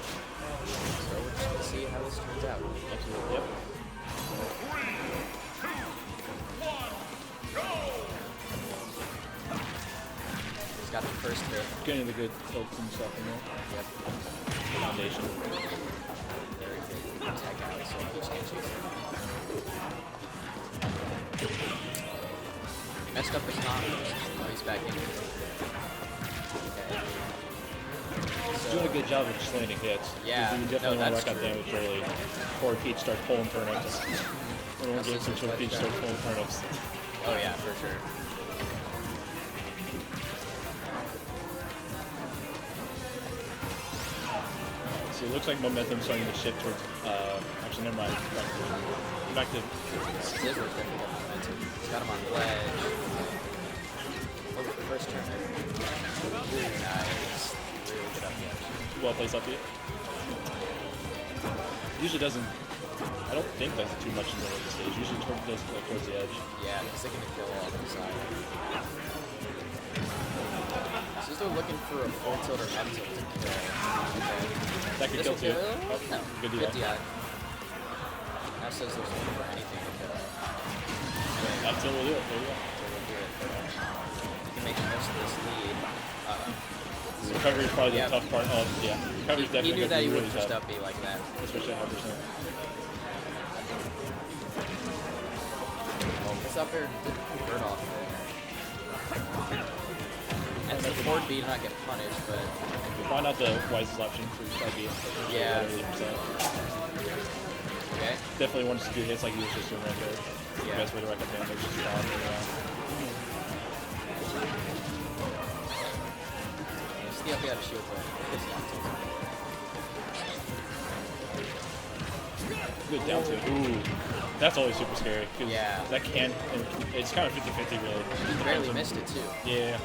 So we're just gonna see how this turns out. Absolutely. Yep. He's got the first hit. Getting the good tilts and stuff in there. Yep. Foundation. Very good. Tech out, so Peach can chase him. Messed up his combos. Oh, he's back in. Okay. He's doing a good job of just landing hits. Yeah, You definitely want to rack up damage early before Peach starts pulling turnips. Everyone gets into Peach starts pulling turnips. Oh yeah, for sure. So it looks like momentum's starting to shift towards, actually never mind. Back to Sizzler's definitely got momentum. He's got him on the ledge. Oh, the first turn. Nice. Really good up the edge. well placed up here. Usually doesn't, I don't think does it too much in the middle of the stage. Usually does it like towards the edge. Yeah, because they're going to kill on the side. Sizzler looking for a full tilt or up tilt to kill. Okay. That could kill too. Oh, no. Good Good DI. DI. Now Sizzler's looking for anything to kill. Up tilt will do it. There you go. You can make the most of this lead. Recovery is probably the tough part. Oh, yeah. Recovery's definitely He knew that he really wouldn't just up be like that. Especially at 100%. Oh, this up air didn't convert off there. And the forward B did not get punished, but... We'll find out the wisest option for side B. Yeah. Okay. Definitely wants to do hits like he was just doing right there. Yeah. The best way to rack up damage is just down. The up out of shield play. Good down to. Ooh. That's always super scary. Yeah. That can, it's kind of 50-50 really. He barely missed it too. Yeah.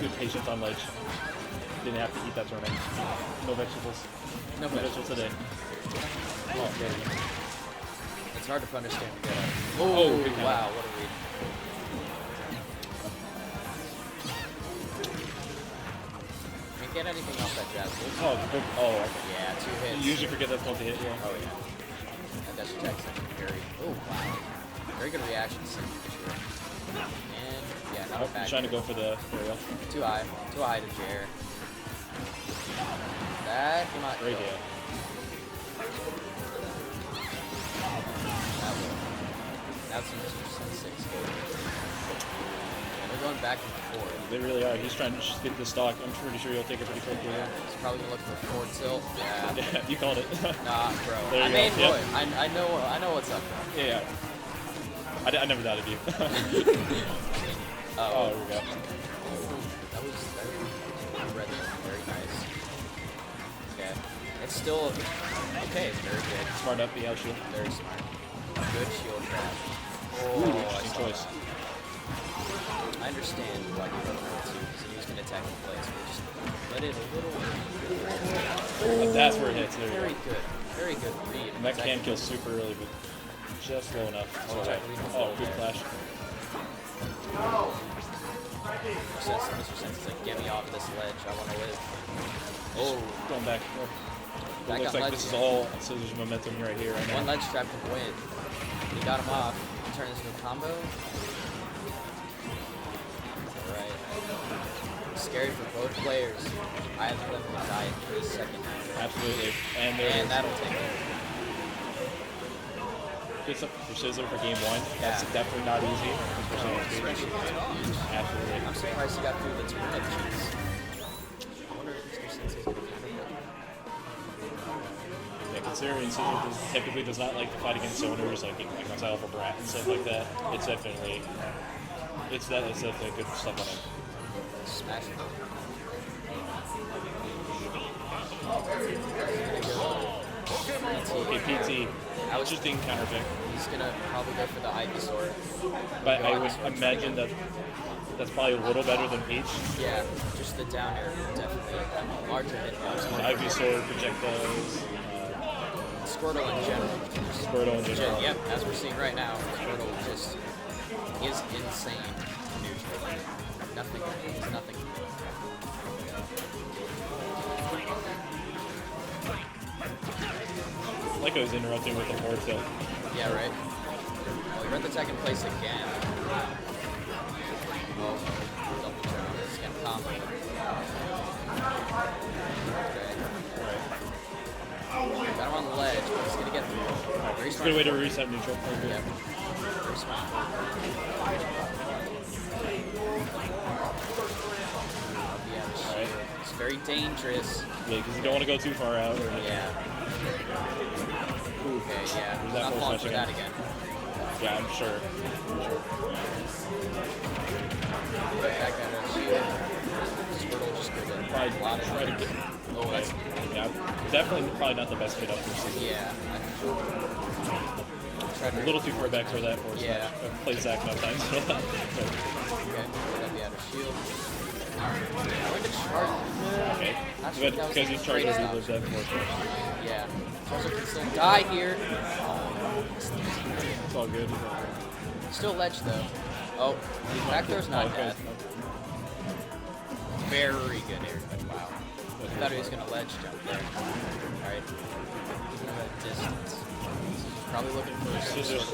Good patience on ledge. Didn't have to eat that tournament. No vegetables. No vegetables today. Oh, there you go. It's hard to understand. Oh, wow, what a read. Get anything off that jab. Oh, yeah, 2 hits. You usually forget that's supposed to hit, yeah. Oh, yeah. And that's Jackson very. Oh, wow. Very good reaction to sure. And, yeah, not back. Trying to go for the. There we go. Too high. Too high to Jair. That came out. Great hit. That will. That's Mr Sensei. They're going back and forth. They really are. He's trying to just get the stock. I'm pretty sure he'll take it pretty quickly. Yeah. He's probably gonna look for a forward tilt. Yeah. Yeah, you called it. Nah, bro. There you I mean, go. boy, I know what's up, bro. Yeah. I never doubted you. Oh, there we go. That was read that very nice. Okay. It's still okay, it's very good. Smart up, the out shield. Very smart. Good shield trap. Ooh, Oh, interesting choice. I understand why you don't want to, because he was going to attack in place, but just let it a little. Oh, that's where it hits. There Very you go. good. Very good read. And that can kill super early, but just low enough. Oh, good flash. Mr. Sensei's like, get me off this ledge. I want to live. Oh. Going back. It looks like this is all Sizzler's momentum right here. Right now. One ledge trap can win. He got him off. Turn this into a combo. Alright. Scary for both players. Either of them will die in 3 seconds. Absolutely. And that'll take it. Gets up for Sizzler for game 1. That's definitely not easy. Absolutely. I'm surprised he got through the 2 ledge cheats. I wonder if Mr. Sensei's going to be Yeah, considering Sizzler typically does not like to fight against owners like outside of a brat and stuff like that, it's definitely good stuff on him. Smash it. Okay, PT. Interesting counter pick. He's gonna probably go for the Ivysaur. But I would imagine that that's probably a little better than Peach. Yeah, just the down air definitely larger hitbox. Ivysaur, projectiles. Squirtle in general. Squirtle in general. Yep, as we're seeing right now, Squirtle just is insane. Nothing. like I was interrupting with the forward tilt. Yeah, right. Well, you're at the second place again. Oh, double jump. This is gonna combo. Okay. Got him on the ledge, but he's gonna get through. Very It's a smart. good way to reset neutral. Yep. Very smart. Yeah, Alright. it's very dangerous. Yeah, because you don't want to go too far out. Or Yeah. Okay, yeah. There's that Not force falling match for again. that again. Yeah, I'm sure. Right back at us. Squirtle just did a Probably lot of try to get. Oh, that's... Yeah, definitely probably not the best hit up this season. Yeah. A little too far back for that force Yeah. match. I've played Zack enough times for that. Okay, that'd be out of shield. Going to charge. Okay. Not sure Good, if that was because the he's charging greatest with that force match. Yeah. Charles can still die here. It's all good. Still ledge though. Oh, back throw's not bad. Very good air touch. Wow. I thought he was gonna ledge jump there. Alright. Distance. Probably looking for a Scissors.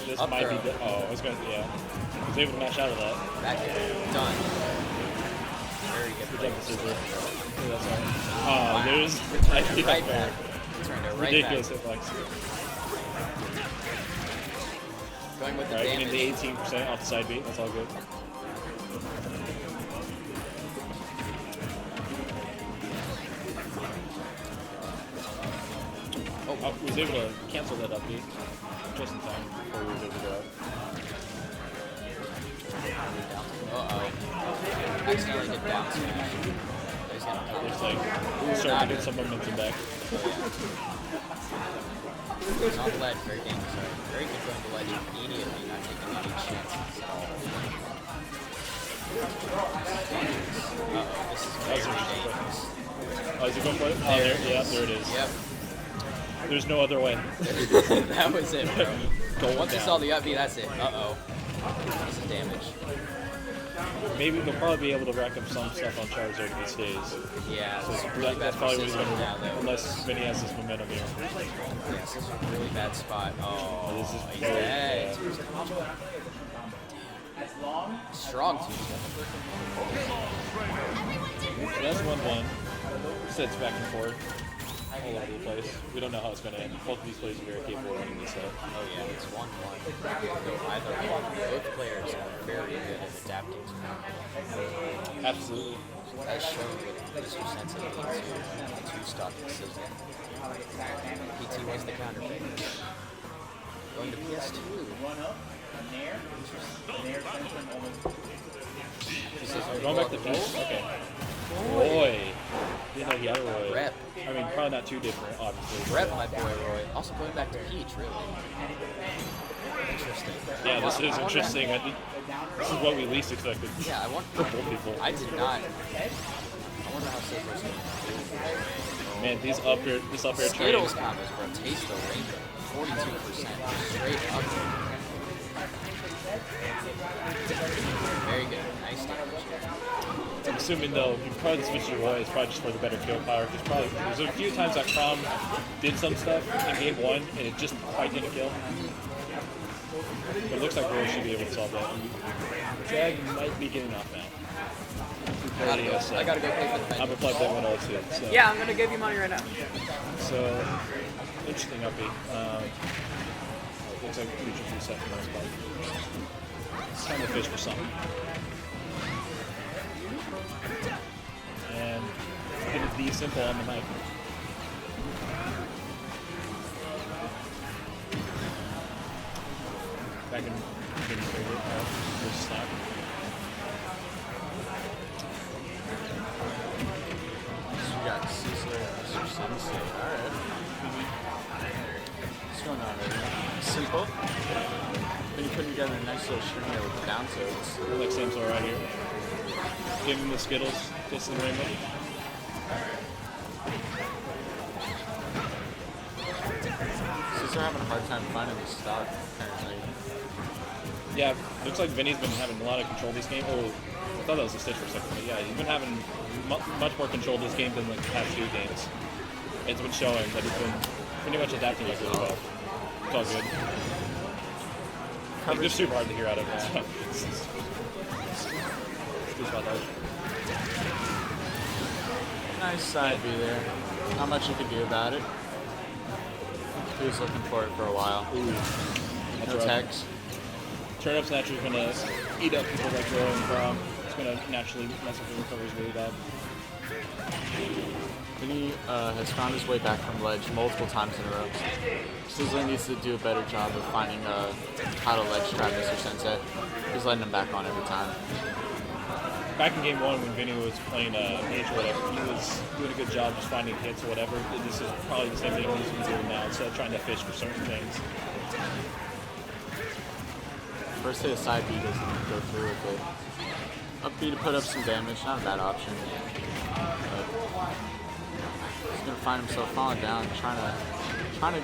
This Up might be. throw. Oh, I was going to. Yeah. I was able to mash out of that. back air. Done. Very good. Good job, play. Sizzler. Yeah, that's right. Oh, Wow. there's. Turned it right back. Turned it right Ridiculous back. hitbox. Going with the Alright, getting damage. the 18% off the side beat. That's all good. Oh, I was able to cancel that upbeat just in time before we were able to go out. Uh-oh. Accidentally did down smash. He's gonna come. Looks like we're starting to get some momentum back. He's on the ledge, very dangerous. Very good going to ledge immediately, not taking any chances at all. Uh-oh, this is very dangerous. Oh, is he going for it? Oh, there, yeah, there it is. Yep. There's no other way. That was it, bro. Going Once you down. saw the up B, that's it. Uh-oh. This is damage. Maybe they'll probably be able to rack up some stuff on charge if he stays. Yeah, So this is really bad that's for probably what he's Sizzler going now, to though. unless Vinny has this momentum here. Yes, this is a really bad spot. Oh, This is he's very dead. Strong too. So that's 1-1. Sets back and forth all over the place. We don't know how it's going to end. Both of these players are very capable of winning this set. Oh yeah, it's 1-1. Go either way. Both players are very good at adapting to that. Absolutely. As shown with Mr. Sensei being two-stock Sizzler. PT was the counterpick. Going to PS2. Going back to Peach. Okay. Roy. Didn't know he had a Roy. Rep. I mean, probably not too different, obviously. Rep, my boy Roy. Also going back to Peach, really. Interesting. Yeah, this is I wonder- interesting. I think this is what we least expected. Yeah, I want. For both people. I did not. I wonder how Sizzler's going to do. Man, this up air train. Skittles combos, bro. Taste the rainbow. 42%. Straight up. Very good. Nice damage. I'm assuming though, you probably switched to Roy. It's probably just for the better kill power. There's a few times that Crom did some stuff in game 1 and it just quite didn't kill. But it looks like Roy should be able to solve that. Jag might be getting off now. I gotta go pay for the I'm gonna play that one also. So. Yeah, I'm gonna give you money right now. So interesting upbeat. Looks like we should reset for most part. It's time to fish for something. And get it the simple on the mic. Back in Vinny's favorite first stock. So we got Sizzler and Mr Sensei. Alright. What's going on right now? Simple. Then you put together a nice little string there with the down tilts. Like Samsor right here. Give him the Skittles, kiss the rainbow. Sizzler having a hard time finding the stock, apparently. Yeah, looks like Vinny's been having a lot of control this game. Oh, I thought that was a stitch for a second, but yeah, he's been having much more control this game than like the past few games. It's been showing that he's been pretty much adapting it really well. It's all good. Like, they're super hard to hear out of. So. Excuse my dog. Nice side B there. Not much you can do about it. He was looking for it for a while. Ooh. No tags. Turnip's naturally going to eat up people like Joe and Brom. It's going to naturally mess up the recoveries really bad. Vinny has found his way back from ledge multiple times in a row. Sizzler needs to do a better job of finding how to ledge trap Mr. Sensei. He's letting him back on every time. Back in game 1 when Vinny was playing Mage or whatever, he was doing a good job just finding hits or whatever. This is probably the same thing he's been doing now, instead of trying to fish for certain things. First hit of side B doesn't go through with it. Up B to put up some damage, not a bad option. But he's gonna find himself falling down, trying to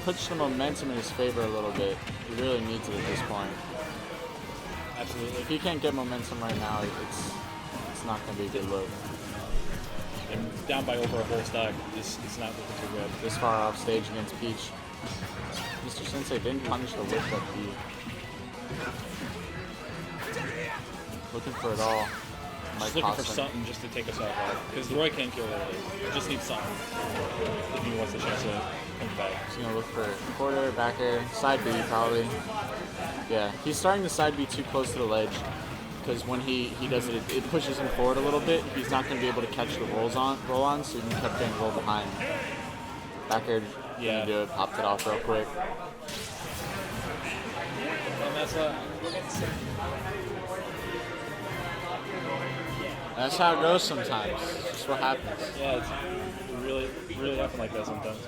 push the momentum in his favor a little bit. He really needs it at this point. Absolutely. If he can't get momentum right now, it's not gonna be a good look. And down by over a whole stack, it's not looking too good. This far off stage against Peach. Mr. Sensei didn't punish the whip up B. Looking for it all. Just looking for something just to take us off, because Roy can't kill early. Just needs something if he wants a chance to come back. He's gonna look for forward air, back air, side B probably. Yeah, he's starting the side B too close to the ledge, because when he does it, it pushes him forward a little bit. He's not gonna be able to catch the roll on, so he can keep getting rolled behind. Back air, yeah, do it, popped it off real quick. And that's how it goes sometimes. It's just what happens. Yeah, it's really happen like that sometimes.